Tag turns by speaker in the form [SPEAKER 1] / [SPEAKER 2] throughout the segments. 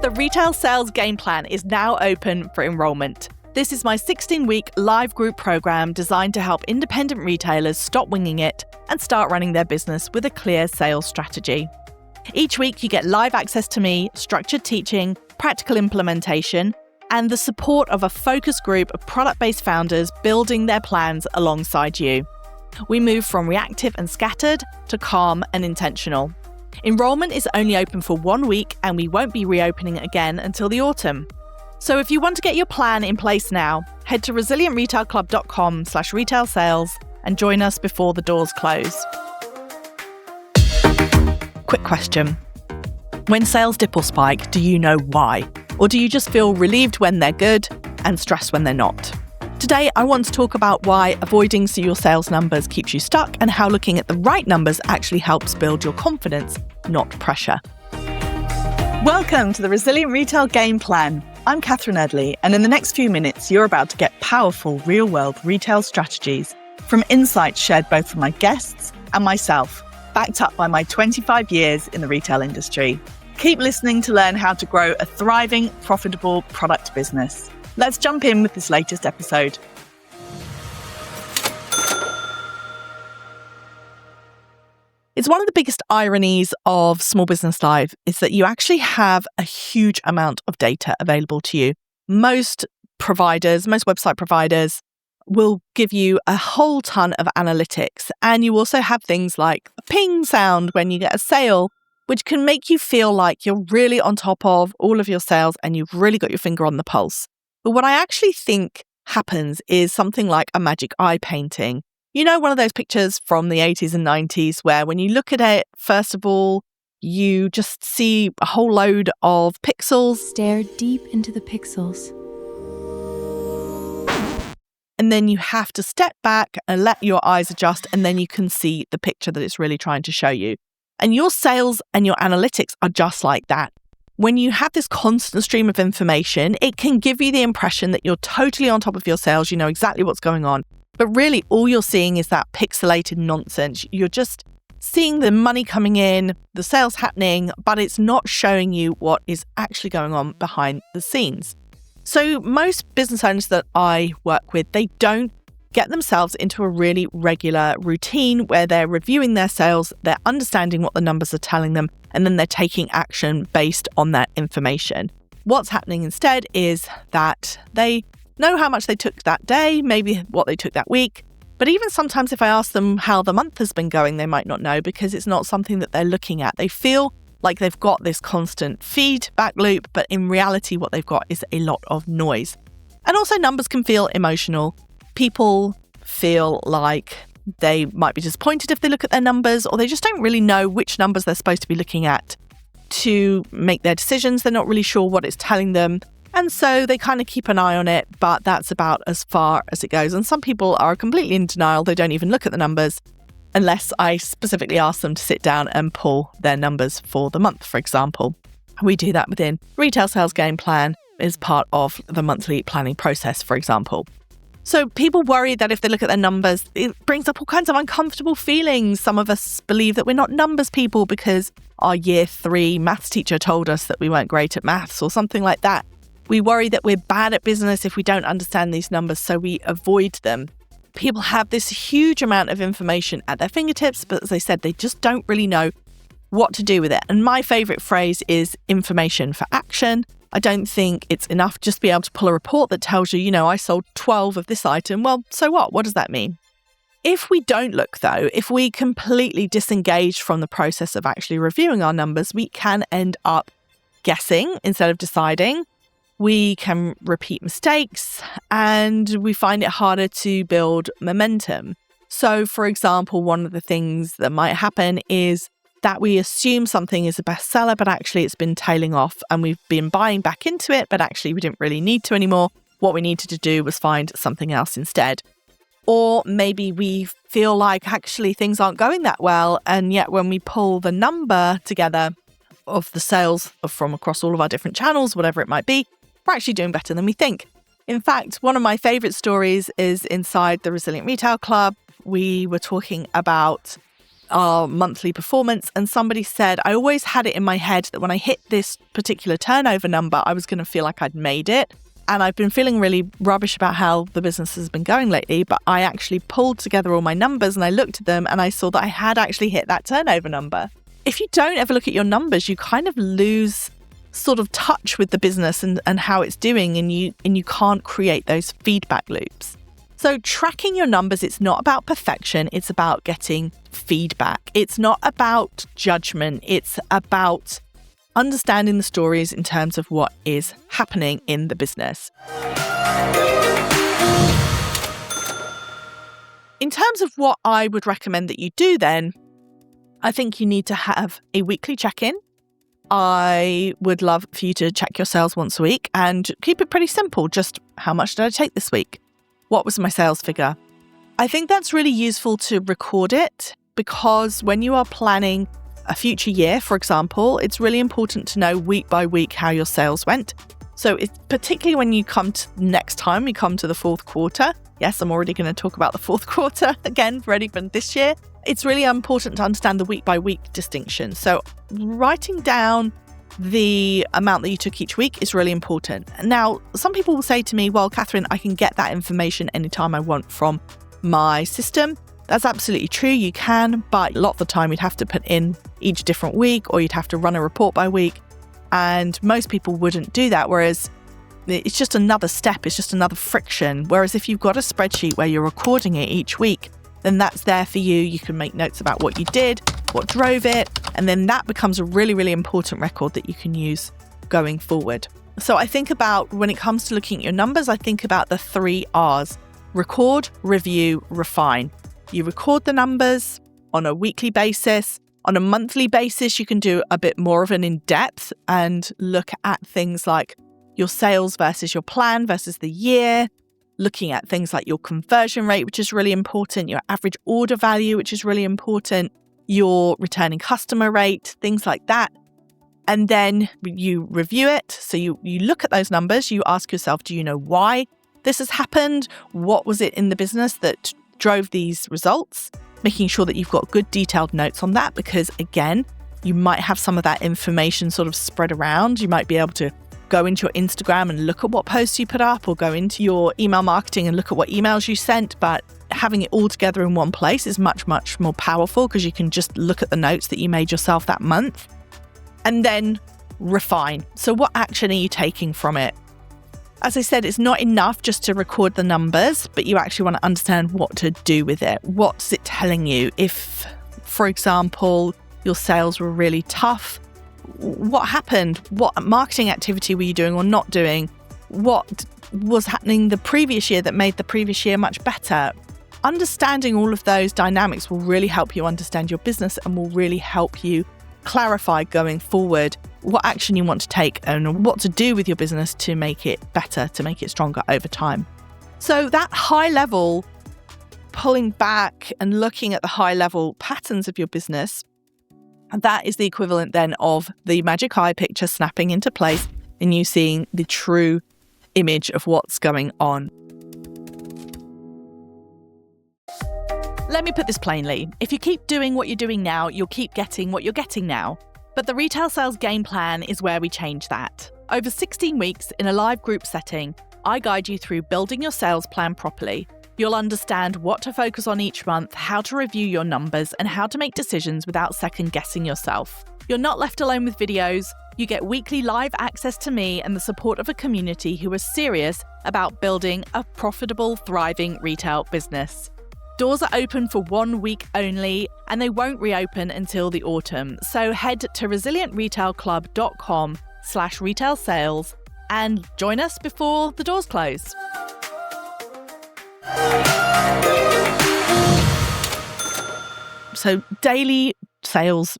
[SPEAKER 1] The Retail Sales Game Plan is now open for enrolment. This is my 16-week live group program designed to help independent retailers stop winging it and start running their business with a clear sales strategy. Each week you get live access to me, structured teaching, practical implementation, and the support of a focus group of product-based founders building their plans alongside you. We move from reactive and scattered to calm and intentional. Enrolment is only open for 1 week and we won't be reopening again until the autumn. So if you want to get your plan in place now, head to resilientretailclub.com/retail-sales and join us before the doors close. Quick question. When sales dip or spike, do you know why? Or do you just feel relieved when they're good and stressed when they're not? Today, I want to talk about why avoiding your sales numbers keeps you stuck and how looking at the right numbers actually helps build your confidence, not pressure. Welcome to the Resilient Retail Game Plan. I'm Catherine Erdly, and in the next few minutes, you're about to get powerful real-world retail strategies from insights shared both from my guests and myself, backed up by my 25 years in the retail industry. Keep listening to learn how to grow a thriving, profitable product business. Let's jump in with this latest episode. It's one of the biggest ironies of small business life is that you actually have a huge amount of data available to you. Most website providers will give you a whole ton of analytics. And you also have things like a ping sound when you get a sale, which can make you feel like you're really on top of all of your sales and you've really got your finger on the pulse. But what I actually think happens is something like a magic eye painting. You know, one of those pictures from the 80s and 90s where when you look at it, first of all, you just see a whole load of pixels.
[SPEAKER 2] Stare deep into the pixels.
[SPEAKER 1] And then you have to step back and let your eyes adjust, and then you can see the picture that it's really trying to show you. And your sales and your analytics are just like that. When you have this constant stream of information, it can give you the impression that you're totally on top of your sales, you know exactly what's going on. But really, all you're seeing is that pixelated nonsense. You're just seeing the money coming in, the sales happening, but it's not showing you what is actually going on behind the scenes. So most business owners that I work with, they don't get themselves into a really regular routine where they're reviewing their sales, they're understanding what the numbers are telling them, and then they're taking action based on that information. What's happening instead is that they know how much they took that day, maybe what they took that week. But even sometimes if I ask them how the month has been going, they might not know because it's not something that they're looking at. They feel like they've got this constant feedback loop, but in reality, what they've got is a lot of noise. And also numbers can feel emotional. People feel like they might be disappointed if they look at their numbers, or they just don't really know which numbers they're supposed to be looking at to make their decisions. They're not really sure what it's telling them. And so they kind of keep an eye on it, but that's about as far as it goes. And some people are completely in denial. They don't even look at the numbers unless I specifically ask them to sit down and pull their numbers for the month, for example. We do that within Retail Sales Game Plan as part of the monthly planning process, for example. So people worry that if they look at their numbers, it brings up all kinds of uncomfortable feelings. Some of us believe that we're not numbers people because our year 3 maths teacher told us that we weren't great at maths or something like that. We worry that we're bad at business if we don't understand these numbers, so we avoid them. People have this huge amount of information at their fingertips, but as I said, they just don't really know what to do with it. And my favorite phrase is information for action. I don't think it's enough just to be able to pull a report that tells you, I sold 12 of this item. Well, so what? What does that mean? If we don't look, though, if we completely disengage from the process of actually reviewing our numbers, we can end up guessing instead of deciding. We can repeat mistakes and we find it harder to build momentum. So, for example, one of the things that might happen is that we assume something is a bestseller, but actually it's been tailing off and we've been buying back into it, but actually we didn't really need to anymore. What we needed to do was find something else instead. Or maybe we feel like actually things aren't going that well, and yet when we pull the number together of the sales from across all of our different channels, whatever it might be, we're actually doing better than we think. In fact, one of my favorite stories is inside the Resilient Retail Club. We were talking about our monthly performance, and somebody said, I always had it in my head that when I hit this particular turnover number, I was going to feel like I'd made it. And I've been feeling really rubbish about how the business has been going lately, but I actually pulled together all my numbers and I looked at them and I saw that I had actually hit that turnover number. If you don't ever look at your numbers, you kind of lose sort of touch with the business and how it's doing, and you can't create those feedback loops. So tracking your numbers, it's not about perfection, it's about getting feedback. It's not about judgment, it's about understanding the stories in terms of what is happening in the business. In terms of what I would recommend that you do then, I think you need to have a weekly check-in. I would love for you to check your sales once a week and keep it pretty simple. Just how much did I take this week? What was my sales figure? I think that's really useful to record it, because when you are planning a future year, for example, it's really important to know week by week how your sales went. So it's particularly when you come to next time, we come to the fourth quarter. Yes, I'm already going to talk about the fourth quarter again, ready for this year. It's really important to understand the week by week distinction. So writing down the amount that you took each week is really important. Now, some people will say to me, well, Catherine, I can get that information anytime I want from my system. That's absolutely true. You can, but a lot of the time you'd have to put in each different week, or you'd have to run a report by week. And most people wouldn't do that. Whereas it's just another step. It's just another friction. Whereas if you've got a spreadsheet where you're recording it each week, then that's there for you. You can make notes about what you did, what drove it, and then that becomes a really, really important record that you can use going forward. So I think about, when it comes to looking at your numbers, I think about the 3 R's: record, review, refine. You record the numbers on a weekly basis. On a monthly basis, you can do a bit more of an in-depth and look at things like your sales versus your plan versus the year, looking at things like your conversion rate, which is really important, your average order value, which is really important, your returning customer rate, things like that. And then you review it. So you look at those numbers, you ask yourself, do you know why this has happened? What was it in the business that drove these results? Making sure that you've got good detailed notes on that, because again, you might have some of that information sort of spread around. You might be able to go into your Instagram and look at what posts you put up, or go into your email marketing and look at what emails you sent. But having it all together in one place is much, much more powerful, because you can just look at the notes that you made yourself that month. And then refine. So what action are you taking from it? As I said, it's not enough just to record the numbers, but you actually want to understand what to do with it. What's it telling you? If, for example, your sales were really tough, what happened? What marketing activity were you doing or not doing? What was happening the previous year that made the previous year much better? Understanding all of those dynamics will really help you understand your business and will really help you clarify going forward what action you want to take and what to do with your business to make it better, to make it stronger over time. So that high level, pulling back and looking at the high level patterns of your business, that is the equivalent then of the magic eye picture snapping into place and you seeing the true image of what's going on. Let me put this plainly. If you keep doing what you're doing now, you'll keep getting what you're getting now. But the retail sales game plan is where we change that. Over 16 weeks in a live group setting, I guide you through building your sales plan properly. You'll understand what to focus on each month, how to review your numbers, and how to make decisions without second-guessing yourself. You're not left alone with videos. You get weekly live access to me and the support of a community who are serious about building a profitable, thriving retail business. Doors are open for 1 week only, and they won't reopen until the autumn. So head to resilientretailclub.com/retail sales and join us before the doors close. So daily sales,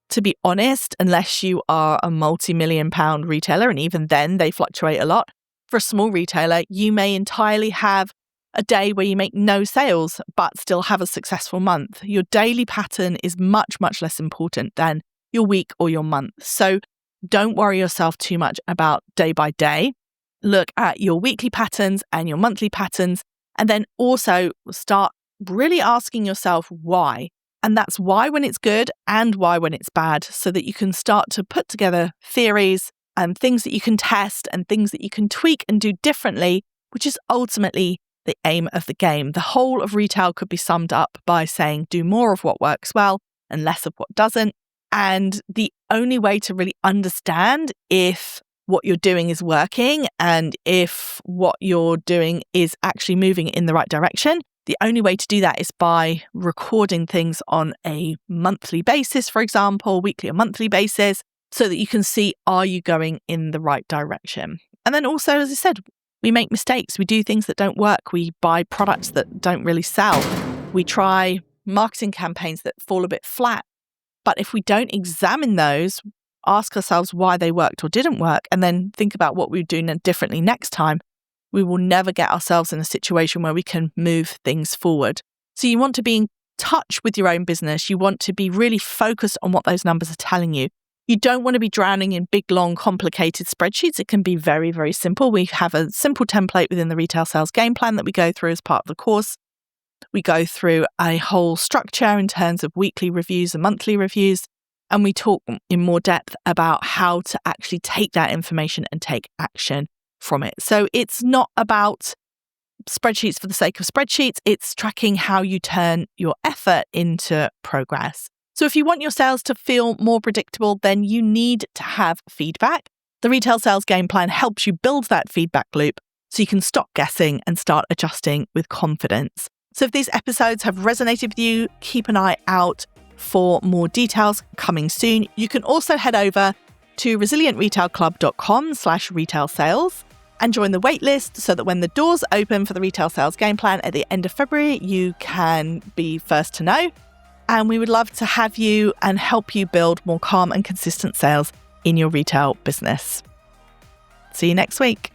[SPEAKER 1] to be honest, unless you are a multi-million pound retailer, and even then they fluctuate a lot, for a small retailer, you may entirely have a day where you make no sales, but still have a successful month. Your daily pattern is much, much less important than your week or your month. So don't worry yourself too much about day by day. Look at your weekly patterns and your monthly patterns, and then also start really asking yourself why. And that's why when it's good and why when it's bad, so that you can start to put together theories and things that you can test and things that you can tweak and do differently, which is ultimately the aim of the game. The whole of retail could be summed up by saying do more of what works well and less of what doesn't. And the only way to really understand if what you're doing is working and if what you're doing is actually moving in the right direction, the only way to do that is by recording things on a monthly basis, for example, weekly or monthly basis, so that you can see, are you going in the right direction? And then also, as I said, we make mistakes. We do things that don't work. We buy products that don't really sell. We try marketing campaigns that fall a bit flat. But if we don't examine those, ask ourselves why they worked or didn't work, and then think about what we would do differently next time, we will never get ourselves in a situation where we can move things forward. So you want to be in touch with your own business. You want to be really focused on what those numbers are telling you. You don't want to be drowning in big, long, complicated spreadsheets. It can be very, very simple. We have a simple template within the Retail Sales Game Plan that we go through as part of the course. We go through a whole structure in terms of weekly reviews and monthly reviews. And we talk in more depth about how to actually take that information and take action from it. So it's not about spreadsheets for the sake of spreadsheets. It's tracking how you turn your effort into progress. So if you want your sales to feel more predictable, then you need to have feedback. The Retail Sales Game Plan helps you build that feedback loop so you can stop guessing and start adjusting with confidence. So if these episodes have resonated with you, keep an eye out for more details coming soon. You can also head over to resilientretailclub.com/retail sales and join the waitlist so that when the doors open for the Retail Sales Game Plan at the end of February, you can be first to know. And we would love to have you and help you build more calm and consistent sales in your retail business. See you next week.